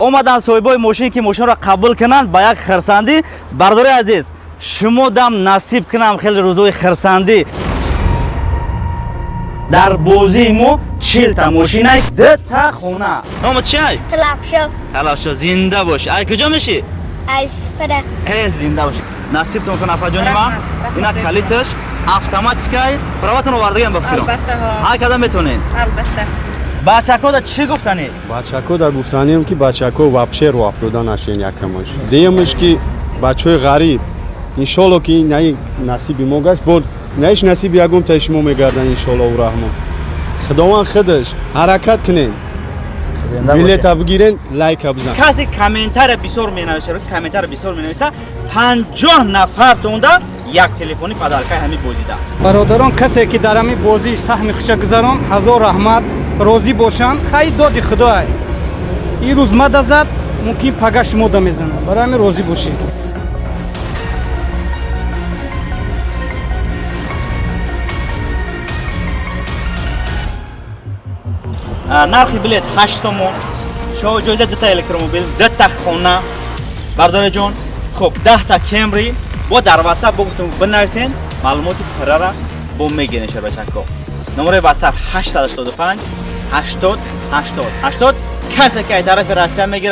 омадан соҳибои мошин ки мошинро қабул кунанд ба як хирсандӣ. Бардори азиз, шумо дам насиб кунам хеле рӯзои хирсандӣ. дар бозии мо 40 та мошинай, 2 та хона. Номат чиай? Талапшо. Талапшо, зинда бош. Ай куҷо мешӣ? Айсфара. Зинда бош. Насибтон кун апаҷонима. Ина калиташ автоматикай. Праватон овардагам ба фикром. Албатта ҳо. Ҳай када метонед? Албатта. Бачакода чӣ гуфтанед? бачако да гуфтанем ки бачако вообще ро афрода нашен якамаш. Деямаш ки бачаҳои ғариб иншолло ки наи насиби мо гашт, бо наиш насиби ягон таи шумо мегардан иншоллоҳу раҳмон. Худованд худаш ҳаракат кунен. Зинда Билета бигирен, лайка бизан. касе комментария бисёр менавиша, комментария бисёр менависа, 50 нафар тонда як телефони падаркаи ҳамин бозида. бародарон, касе ки дар ҳамин бозӣ саҳми хушакгузарон, ҳазор раҳмат, розӣ бошанд. хай доди худоай. ин рӯз мада зад, мумкин пага шумо да мезанад. барои ҳамин розӣ бошед. нархи билет 8 сомон. Шоҳ ҷоиза 2 та электромобил, 2 та хона. Бардореҷон, хуб 10 та Camry. Бо дар WhatsApp гуфтум бинависен, маълумоти пуррара бо мегирен шабачако. Номери WhatsApp 885 80 80 80. Касе ки ай тарафи Россия мегирад